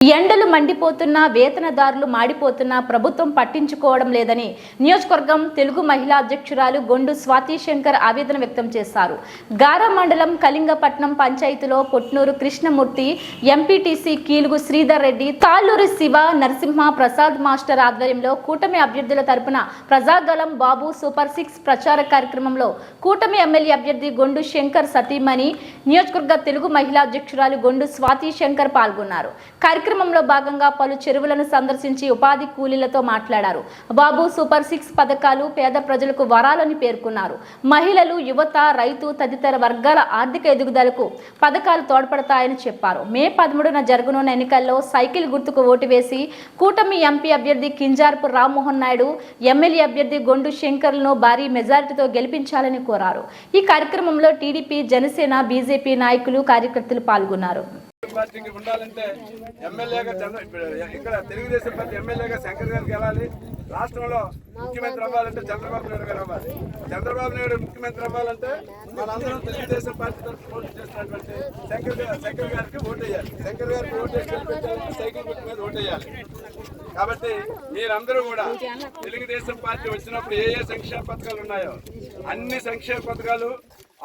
ఎండలు మండిపోతున్నా వేతనదారులు మాడిపోతున్నా ప్రభుత్వం పట్టించుకోవడం లేదని నియోజకవర్గం తెలుగు మహిళా అధ్యక్షురాలు గొండు స్వాతి శంకర్ ఆవేదన వ్యక్తం చేశారు. గారా మండలం కళింగపట్నం పంచాయతీలో పొట్నూరు కృష్ణమూర్తి, ఎంపీటీసీ కీలుగు శ్రీధర్ రెడ్డి, తాళ్ళూరు శివ, నరసింహ ప్రసాద్ మాస్టర్ ఆధ్వర్యంలో కూటమి అభ్యర్థుల తరపున ప్రజాగలం బాబు సూపర్ 6 ప్రచార కార్యక్రమంలో కూటమి ఎమ్మెల్యే అభ్యర్థి గొండు శంకర్ సతీమణి, నియోజకవర్గ తెలుగు మహిళా అధ్యక్షురాలు గొండు స్వాతి శంకర్ పాల్గొన్నారు. కార్యక్రమంలో భాగంగా పలు చెరువులను సందర్శించి ఉపాధి కూలీలతో మాట్లాడారు. బాబు సూపర్ 6 పథకాలు పేద ప్రజలకు వరాలని పేర్కొన్నారు. మహిళలు, యువత, రైతు తదితర వర్గాల ఆర్థిక ఎదుగుదలకు పథకాలు తోడ్పడతాయని చెప్పారు. మే 13న జరగనున్న ఎన్నికల్లో సైకిల్ గుర్తుకు ఓటు వేసి కూటమి ఎంపీ అభ్యర్థి కింజారపు రామ్మోహన్ నాయుడు, ఎమ్మెల్యే అభ్యర్థి గొండు శంకర్లను భారీ మెజారిటీతో గెలిపించాలని కోరారు. ఈ కార్యక్రమంలో టీడీపీ, జనసేన, బీజేపీ నాయకులు, కార్యకర్తలు పాల్గొన్నారు. పార్టీకి ఉండాలంటే ఎమ్మెల్యేగా ఇక్కడ తెలుగుదేశం పార్టీ ఎమ్మెల్యేగా శంకర్ గారికి వెళ్ళాలి. రాష్ట్రంలో ముఖ్యమంత్రి అవ్వాలంటే చంద్రబాబు నాయుడు గారు అవ్వాలి. చంద్రబాబు నాయుడు ముఖ్యమంత్రి అవ్వాలంటే మనందరం తెలుగుదేశం పార్టీ తరఫున పోటీ చేస్తున్నటువంటి శంకర్ గారికి ఓటు వేయాలి. శంకర్ గారికి ఓటు వేసి సైకిల్ గుర్తు మీద ఓటు వేయాలి. కాబట్టి మీరందరూ కూడా తెలుగుదేశం పార్టీ వచ్చినప్పుడు ఏ ఏ సంక్షేమ పథకాలు ఉన్నాయో అన్ని సంక్షేమ పథకాలు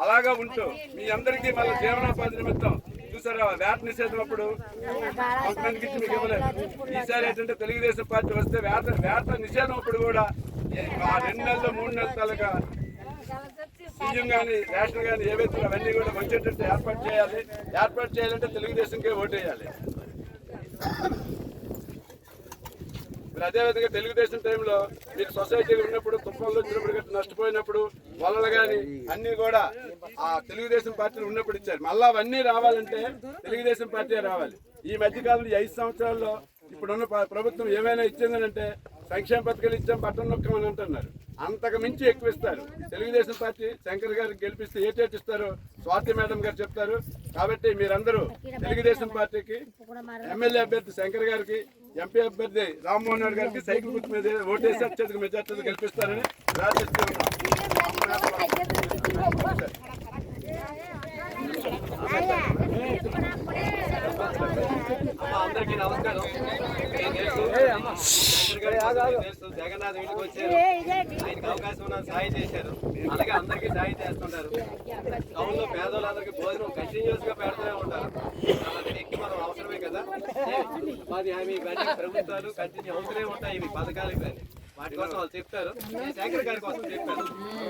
అలాగా ఉంటూ మీ అందరికీ మళ్ళీ జీవనోపాధి నిమిత్తం చూసారా వేట నిషేధం అప్పుడు కొంతమందికి ఇచ్చి మీకు ఇవ్వలేదు. ఈసారి ఏంటంటే తెలుగుదేశం పార్టీ వస్తే వేట నిషేధం అప్పుడు కూడా 2 నెలలు 3 నెలల తాలూకా బియ్యం కానీ రేషన్ కానీ ఏవైతే అవన్నీ కూడా వచ్చేటట్టు ఏర్పాటు చేయాలి. ఏర్పాటు చేయాలంటే తెలుగుదేశంకే ఓటు వేయాలి. మీరు అదేవిధంగా తెలుగుదేశం టైంలో మీరు సొసైటీలు ఉన్నప్పుడు తుఫాన్లు వచ్చినప్పుడు గట్టి నష్టపోయినప్పుడు వలలు కానీ అన్ని కూడా ఆ తెలుగుదేశం పార్టీలు ఉన్నప్పుడు ఇచ్చారు. మళ్ళా అవన్నీ రావాలంటే తెలుగుదేశం పార్టీ రావాలి. ఈ మధ్యకాలంలో 5 సంవత్సరాల్లో ఇప్పుడున్న ప్రభుత్వం ఏమైనా ఇచ్చిందనంటే సంక్షేమ పథకాలు ఇచ్చాం, బట్టలు నొక్కమని అంటున్నారు. అంతకు మించి ఎక్కువ ఇస్తారు. తెలుగుదేశం పార్టీ శంకర్ గారికి గెలిపిస్తే ఏటేటి ఇస్తారో స్వాతి మేడం గారు చెప్తారు. కాబట్టి మీరందరూ తెలుగుదేశం పార్టీకి ఎమ్మెల్యే అభ్యర్థి శంకర్ గారికి, ఎంపీ అభ్యర్థి రామ్మోహన్ నాయుడు గారికి సైకిల్ గుర్తు మీద ఓటేసి అత్యధిక మెజార్టీతో గెలిపిస్తారని ప్రార్థిస్తూ ఉన్నాం. అందరికీ నమస్కారం. జగన్నాథ్ ఇంటికి వచ్చారు, ఆయనకి అవకాశం ఉన్న సాయం చేశారు. అలాగే అందరికీ సాయం చేస్తుంటారు. టౌన్లో పేదవాళ్ళందరికీ భోజనం కంటిన్యూస్ గా పెడుతూనే ఉంటారు. ఎక్కి మనం అవసరమే కదా. మాది ప్రభుత్వాలు కంటిన్యూ అవుతూనే ఉంటాయి. ఇవి పథకాలు కానీ వాటి కోసం వాళ్ళు చెప్తారు. శేఖర్ గారి కోసం చెప్పారు.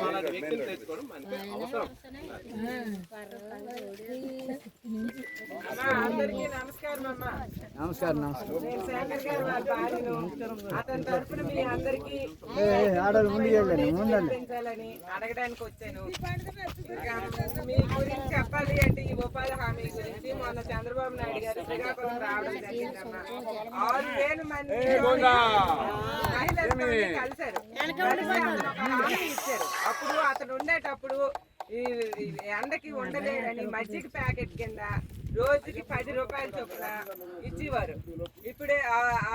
అలాంటి వ్యక్తులు తెచ్చుకోవడం మనకి అవసరం. నమస్కారం. అడగడానికి వచ్చాను. మీ గురించి చెప్పాలి అంటే ఈ ఉపాధి హామీ గురించి మొన్న చంద్రబాబు నాయుడు గారు శ్రీకాకుళం రావడం జరిగిందమ్మా. 6,000 మంది మహిళలతో కలిశారు, హామీ ఇచ్చారు. అప్పుడు అతను ఉండేటప్పుడు ఈ ఎండకి ఉండలేదని మజ్జిగ ప్యాకెట్ కింద రోజుకి 10 రూపాయల చొప్పున ఇచ్చేవారు. ఇప్పుడే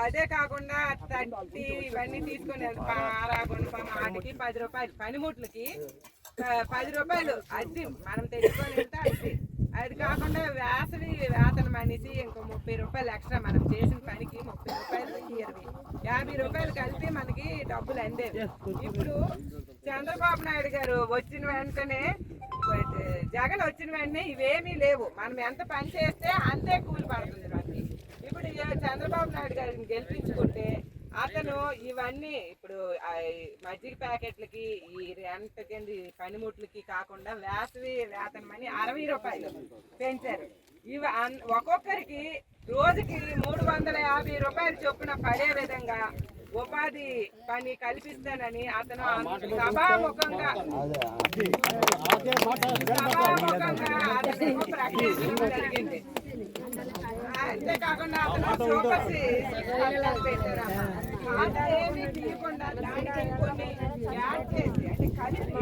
అదే కాకుండా తట్టి ఇవన్నీ తీసుకొని వాటికి 10 రూపాయలు, పనిముట్లకి 10 రూపాయలు అద్దె మనం తెచ్చుకొని వెళ్తే అద్దె. అది కాకుండా వేసవి వేతనం అనేసి ఇంకో 30 రూపాయలు ఎక్స్ట్రా మనం చేసిన పనికి 30 రూపాయలు, 50 రూపాయలు కలిపి మనకి డబ్బులు అందేవి. ఇప్పుడు చంద్రబాబు నాయుడు గారు వచ్చిన వెంటనే, జగన్ వచ్చిన వెంటనే ఇవేమీ లేవు. మనం ఎంత పని చేస్తే అంతే కూలి పడుతుంది మనకి. ఇప్పుడు చంద్రబాబు నాయుడు గారిని గెలిపించుకుంటే అతను ఇవన్నీ ఇప్పుడు మజ్జిగ ప్యాకెట్లకి, ఈ రెంట్ కింద పనిముట్లకి కాకుండా వేసవి వేతనమని 60 రూపాయలు పెంచారు. ఇవి ఒక్కొక్కరికి రోజుకి 350 రూపాయలు చొప్పున పడే విధంగా ఉపాధి పని కల్పిస్తానని అతను సభాముఖంగా ప్రకటించడం జరిగింది. అంతేకాకుండా అతను సూపర్ పెట్టారమ్మా. ఏమీ తీయకుండా దానికి కొన్ని యాడ్ చేసి అంటే కలిపి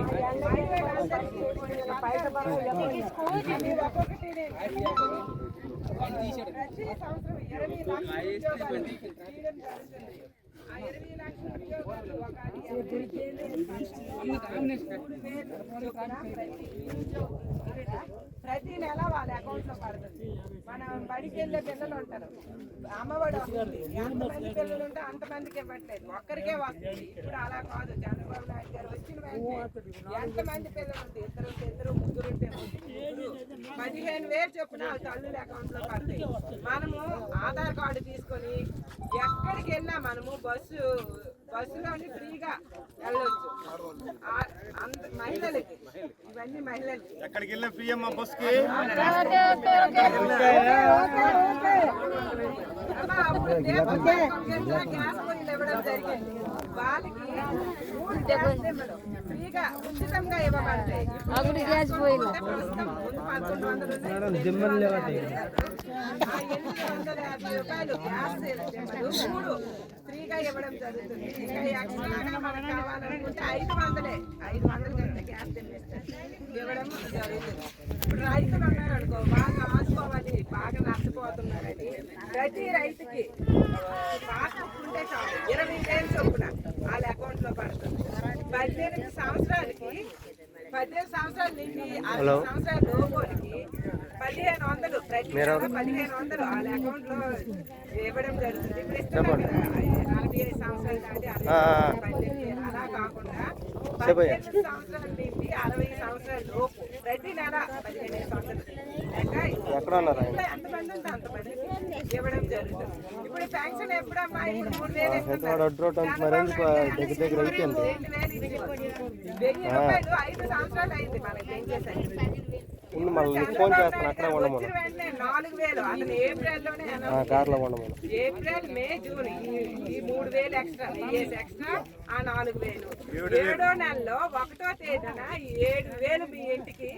ఒక్కొక్కటి ప్రతి సంవత్సరం 20 లక్షల ఆ 20 లక్షల ఉద్యోగాలు ఒక ప్రతి నెల వాళ్ళ అకౌంట్ లో పడుతుంది. మన బడికి వెళ్ళే పిల్లలు ఉంటారు, అమ్మఒడి వస్తుంది. ఎంతమంది పిల్లలు ఉంటే అంతమందికి ఇవ్వట్లేదు, ఒక్కరికే వస్తుంది. ఇప్పుడు అలా కాదు, చంద్రబాబు నాయుడు గారు వచ్చిన వెంటనే ఎంతమంది పిల్లలు ఉంటే ఇద్దరు ముగ్గురు ఉంటే 15,000 చొప్పున వాళ్ళ తల్లుల అకౌంట్ లో పడతాయి. మనము ఆధార్ కార్డు తీసుకొని ఎక్కడికి వెళ్ళినా మనము బస్సులోని ఫ్రీగా వెళ్ళొచ్చు. మహిళలకి, ఇవన్నీ మహిళలకి ఎక్కడికి వెళ్ళిన ఫ్రీ అమ్మ బస్ కి. గ్యాస్ పొయ్యిలు ఇవ్వడం జరిగింది. వాళ్ళకి 3 గ్యాస్ సిమ్లు ఫ్రీగా ఉచితంగా ఇవ్వబడతాయి. ప్రస్తుతం ముందు 1,100 రూపాయలు గ్యాస్ సిమ్లు 3 ఫ్రీగా ఇవ్వడం జరుగుతుంది. ఇంకా ఎక్స్ట్రాగా మనకు కావాలనుకుంటే 500 కంటే గ్యాస్ సిమ్ ఇవ్వడం జరుగుతుంది. ఇప్పుడు రైతులు ఉన్నారనుకో, బాగా ఆదుకోవాలి, బాగా నష్టపోతున్నారని ప్రతి రైతుకి పాస్బుక్ ఉంటే చాలు 20,000 చొప్పున వాళ్ళ అకౌంట్ లో పడుతుంది. 18 సంవత్సరాలకి 18 సంవత్సరాల నుంచి 60 సంవత్సరాల లోపులకి 1,500 ప్రతి 1,500 వాళ్ళ అకౌంట్ లో ఇవ్వడం జరుగుతుంది. ఇప్పుడు ఇస్తున్నాం కదా 45 సంవత్సరాలు దాటి 18 అలా కాకుండా 18 సంవత్సరాల నుంచి 60 సంవత్సరాల లోపు ప్రతి నెల 15,000 ఎంతమంది ఉంటే అంతమంది ఇవ్వడం జరుగుతుంది. ఇప్పుడు పెన్షన్ ఎప్పుడమ్మా? ఇప్పుడు 3,000 రూపాయలు 5 సంవత్సరాలు అయింది మనకి పెంచేసరికి. ఫోన్ చేస్తాను అక్కడ వచ్చిన వెంటనే 4,000 అతను ఏప్రిల్లోనే ఏప్రిల్ మే జూన్ ఈ 3,000 ఎక్స్ట్రా ఎక్స్ట్రా ఆ 4,000. 7వ నెలలో 1వ తేదీన 7,000 మీ ఇంటికి